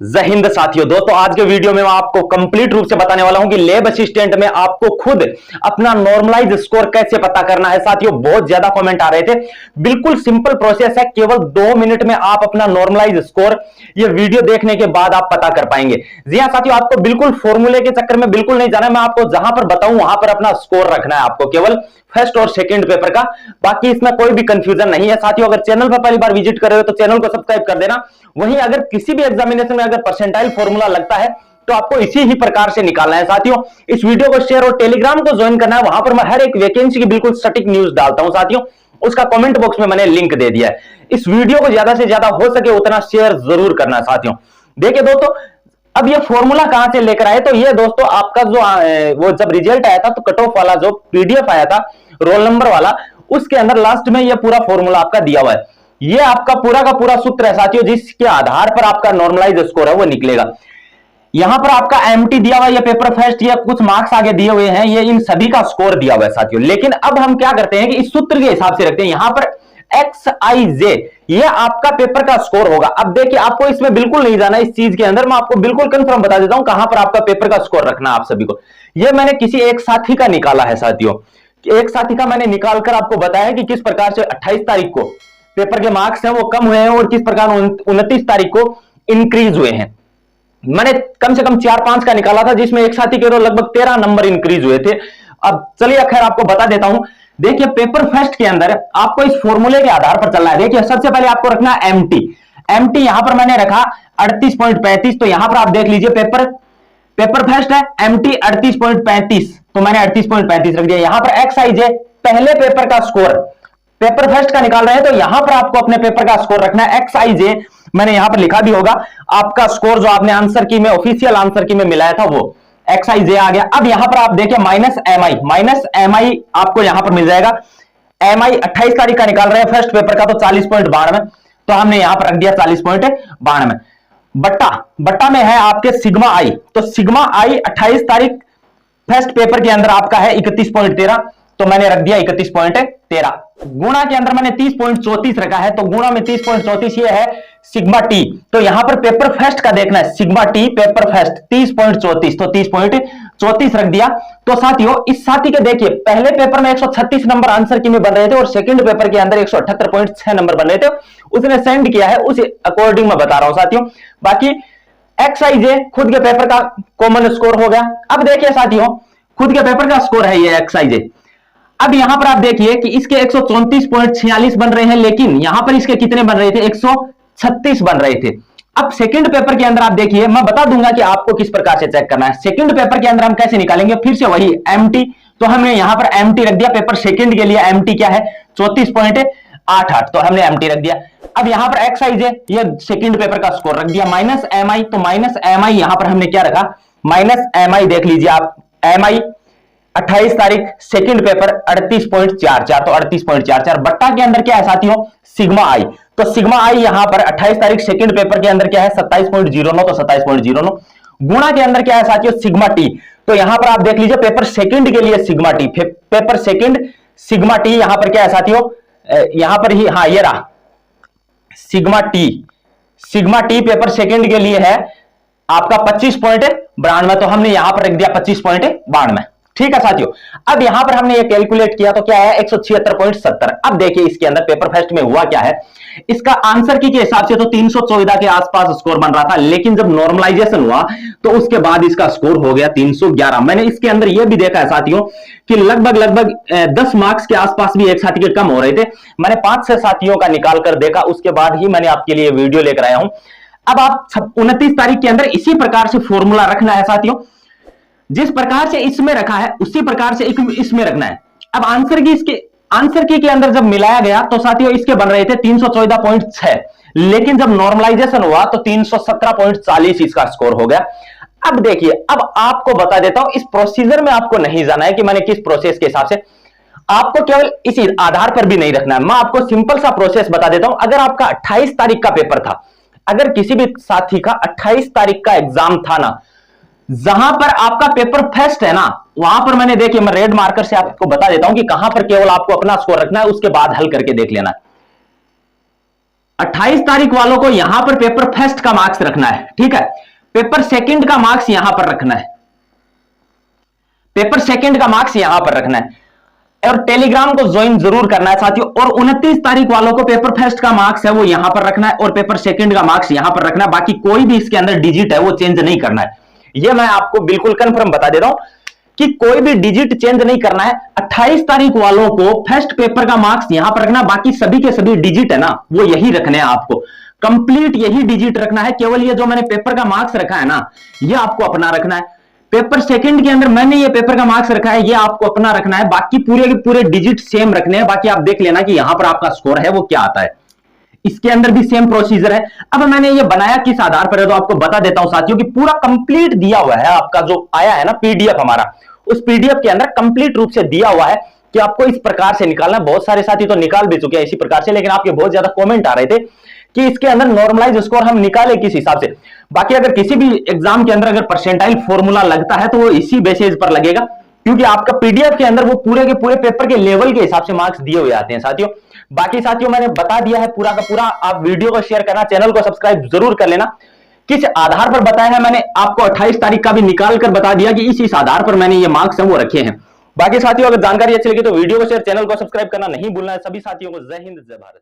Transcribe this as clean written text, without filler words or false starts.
जय हिंद साथियों। दोस्तों आज के वीडियो में मैं आपको कंप्लीट रूप से बताने वाला हूं कि लैब असिस्टेंट में आपको खुद अपना नॉर्मलाइज स्कोर कैसे पता करना है। साथियों बहुत ज्यादा कमेंट आ रहे थे। बिल्कुल सिंपल प्रोसेस है, केवल 2 मिनट में आप अपना नॉर्मलाइज स्कोर ये वीडियो देखने के बाद आप पता कर पाएंगे। जी हां साथियों, आपको बिल्कुल फॉर्मूले के चक्कर में बिल्कुल नहीं जाना है। मैं आपको जहां पर बताऊं वहां पर अपना स्कोर रखना है, आपको केवल फर्स्ट और सेकंड पेपर का। बाकी इसमें कोई भी कंफ्यूजन नहीं है। साथियों अगर चैनल पर पहली बार विजिट कर रहे हो तो चैनल को सब्सक्राइब कर देना। वहीं अगर किसी भी एग्जामिनेशन में अगर परसेंटाइल फॉर्मूला लगता है तो आपको इसी ही प्रकार से निकालना है। साथियों इस वीडियो को शेयर और टेलीग्राम को ज्वाइन करना है। वहां पर मैं हर एक वैकेंसी की बिल्कुल सटीक न्यूज डालता हूं। साथियों उसका कमेंट बॉक्स में मैंने लिंक दे दिया है। इस वीडियो को ज्यादा से ज्यादा हो सके उतना शेयर जरूर करना है। साथियों देखिए दोस्तों, अब ये फॉर्मूला कहां से लेकर आए तो ये दोस्तों आपका जो वो जब रिजल्ट आया था तो कट ऑफ वाला जो पीडीएफ आया था रोल नंबर वाला, उसके अंदर लास्ट में ये पूरा फॉर्मूला आपका दिया हुआ है। ये आपका पूरा का पूरा सूत्र है साथियों, जिसके आधार पर आपका नॉर्मलाइज स्कोर है वो निकलेगा। यहां पर आपका एमटी दिया हुआ है, ये पेपर फर्स्ट या कुछ मार्क्स आगे दिए हुए हैं, ये इन सभी का स्कोर दिया हुआ है साथियों। लेकिन अब हम क्या करते हैं कि इस सूत्र के हिसाब से रखते हैं। यहां पर XIJ ये आपका पेपर का स्कोर होगा। अब देखिए आपको इसमें बिल्कुल नहीं जाना, इस चीज के अंदर मैं आपको बिल्कुल कंफर्म बता देता हूं कहां पर आपका पेपर का स्कोर रखना है आप सभी को। ये मैंने किसी एक साथी का निकाला है साथियों, एक साथी का मैंने निकालकर आपको बताया कि किस प्रकार से 28 तारीख को पेपर के मार्क्स हैं वो कम हुए हैं और किस प्रकार 29 तारीख को इंक्रीज हुए हैं। मैंने कम से कम 4-5 का निकाला था, जिसमें एक साथी के तो लगभग 13 नंबर इंक्रीज हुए थे। अब चलिए खैर आपको बता देता हूं। देखिए पेपर फर्स्ट के अंदर आपको इस फॉर्मूले के आधार पर चलना है। देखिए सबसे पहले आपको रखना है एमटी यहां पर मैंने रखा 38.35। तो यहां पर आप देख लीजिए पेपर फर्स्ट है, एमटी 38.35, तो मैंने 38.35 रख दिया। यहां पर XIJ पहले पेपर का स्कोर पेपर फर्स्ट का निकाल रहे हैं तो यहां पर आपको अपने पेपर का स्कोर रखना है। XIJ मैंने यहां पर लिखा भी होगा, आपका स्कोर जो आपने आंसर की में ऑफिशियल आंसर की में मिलाया था वो XIJ आ गया। अब यहां पर आप देखिए माइनस एम आई आपको यहां पर मिल जाएगा। MI 28 तारीख का निकाल रहे हैं फर्स्ट पेपर का, तो 40.92, तो हमने यहां पर रख दिया 40.92। बट्टा में है आपके सिग्मा आई, तो सिग्मा आई 28 तारीख फर्स्ट पेपर के अंदर आपका है 31.13, तो मैंने रख दिया 31.13। गुणा के अंदर मैंने 30.34 रखा है, तो गुणा में 30.34 ये है सिग्मा टी। तो यहां पर पेपर फर्स्ट का देखना है, सिग्मा टी पेपर फर्स्ट 30.34, तो 30.34 रख दिया। तो साथियों इस साथी के देखिए पहले पेपर में 136 नंबर आंसर की में बन रहे थे और सेकंड पेपर के अंदर 178.6 नंबर बन रहे थे। उसने सेंड किया है, उस अकॉर्डिंग मैं बता रहा हूं साथियों। बाकी XIJ खुद के पेपर का कॉमन स्कोर हो गया। अब देखिए साथियों खुद के पेपर का स्कोर है ये XIJ। अब यहां पर आप देखिए कि इसके 134.46 बन रहे हैं, लेकिन यहां पर इसके कितने बन रहे थे, 136 बन रहे थे। अब सेकंड पेपर के अंदर आप देखिए, मैं बता दूंगा कि आपको किस प्रकार से चेक करना है। सेकंड पेपर के अंदर हम कैसे निकालेंगे, फिर से वही एमटी, तो हमने यहां पर एमटी रख दिया। पेपर सेकंड के लिए एमटी क्या है 34.88, तो हमने एमटी रख दिया। अब यहां पर XIJ ये सेकंड पेपर का स्कोर रख दिया। माइनस एमआई, तो माइनस एमआई यहां पर हमने क्या रखा, माइनस एमआई देख लीजिए आप, एमआई 28 तारीख सेकंड पेपर 38.44, तो 38.44 बट्टा के अंदर क्या है साथियों सिग्मा आई, तो सिग्मा आई यहां पर 28 तारीख सेकंड पेपर के अंदर क्या है 27.09, तो 27.09। गुणा के अंदर क्या है साथियों सिग्मा टी, तो यहां पर आप देख लीजिए पेपर सेकंड के लिए sigma T, paper second sigma T यहां पर क्या है साथियों, यहां पर ही हाँ ये रहा सिग्मा टी पेपर सेकंड के लिए है आपका 25.92, तो हमने यहां पर रख दिया 25.92। ठीक है साथियों। अब यहां पर हमने ये कैलकुलेट किया तो क्या है 176.70। अब देखिए इसके अंदर पेपर फर्स्ट में हुआ क्या है, इसका आंसर की के हिसाब से तो 314 के आसपास स्कोर बन रहा था, लेकिन जब नॉर्मलाइजेशन हुआ तो उसके बाद इसका स्कोर हो गया 311। मैंने इसके अंदर यह भी देखा है साथियों कि लगभग 10 मार्क्स के आसपास भी एक साथी के कम हो रहे थे। मैंने 5-6 साथियों का निकाल कर देखा, उसके बाद ही मैंने आपके लिए वीडियो लेकर आया हूं। अब आप 29 तारीख के अंदर इसी प्रकार से फॉर्मूला रखना है साथियों, जिस प्रकार से इसमें रखा है उसी प्रकार से इसमें रखना है। अब आंसर की के अंदर जब मिलाया गया तो साथियों इसके बन रहे थे 314.6, लेकिन जब नॉर्मलाइजेशन हुआ तो 317.40 इसका स्कोर हो गया। अब देखिए, अब आपको बता देता हूं, इस प्रोसीजर में आपको नहीं जाना है कि मैंने किस प्रोसेस के हिसाब से, आपको केवल इसी आधार पर भी नहीं रखना है। मैं आपको सिंपल सा प्रोसेस बता देता हूं। अगर आपका 28 तारीख का पेपर था, अगर किसी भी साथी का 28 तारीख का एग्जाम था ना, जहां पर आपका पेपर फर्स्ट है ना, वहां पर मैंने देखिए मैं रेड मार्कर से आपको बता देता हूं कि कहां पर केवल आपको अपना स्कोर रखना है, उसके बाद हल करके देख लेना है। 28 तारीख वालों को यहां पर पेपर फर्स्ट का मार्क्स रखना है, ठीक है। पेपर सेकंड का मार्क्स यहां पर रखना है, पेपर सेकंड का मार्क्स यहां पर रखना है, और टेलीग्राम को ज्वाइन जरूर करना है साथियों। और 29 तारीख वालों को पेपर फर्स्ट का मार्क्स है वो यहां पर रखना है और पेपर सेकंड का मार्क्स यहां पर रखना है। बाकी कोई भी इसके अंदर डिजिट है वो चेंज नहीं करना है, ये मैं आपको बिल्कुल कंफर्म बता दे रहा हूं कि कोई भी डिजिट चेंज नहीं करना है। 28 तारीख वालों को फर्स्ट पेपर का मार्क्स यहां पर रखना, बाकी सभी के सभी डिजिट है ना वो यही रखने हैं आपको, कंप्लीट यही डिजिट रखना है। केवल ये जो मैंने पेपर का मार्क्स रखा है ना ये आपको अपना रखना है। पेपर सेकंड के अंदर मैंने ये पेपर का मार्क्स रखा है, ये आपको अपना रखना है। बाकी पूरे के पूरे डिजिट सेम रखने हैं। बाकी आप देख लेना कि यहां पर आपका स्कोर है वो क्या आता है, इसके अंदर भी सेम प्रोसीजर है। अब मैंने ये बनाया किस आधार पर है तो आपको बता देता हूं साथियों कि पूरा कंप्लीट दिया हुआ है, आपका जो आया है ना पीडीएफ हमारा, उस पीडीएफ के अंदर कंप्लीट रूप से दिया हुआ है कि आपको इस प्रकार से निकालना है। बहुत सारे साथी तो निकाल भी चुके हैं इसी प्रकार से, लेकिन आपके बहुत ज्यादा कमेंट आ रहे थे कि इसके अंदर नॉर्मलाइज स्कोर हम निकाले किस हिसाब से। बाकी अगर किसी भी एग्जाम के अंदर अगर परसेंटाइल फॉर्मूला लगता है तो वो इसी बेसिस पर लगेगा, क्योंकि आपका पीडीएफ के अंदर वो पूरे के पूरे पेपर के लेवल के हिसाब से मार्क्स दिए हुए आते हैं साथियों। बाकी साथियों मैंने बता दिया है पूरा का पूरा, आप वीडियो को शेयर करना, चैनल को सब्सक्राइब जरूर कर लेना। किस आधार पर बताया है मैंने आपको 28 तारीख का भी निकाल कर बता दिया कि इस आधार पर मैंने ये मार्क्स हैं वो रखे हैं। बाकी साथियों अगर जानकारी अच्छी लगी तो वीडियो को शेयर, चैनल को सब्सक्राइब करना नहीं भूलना है। सभी साथियों को जय हिंद जय भारत।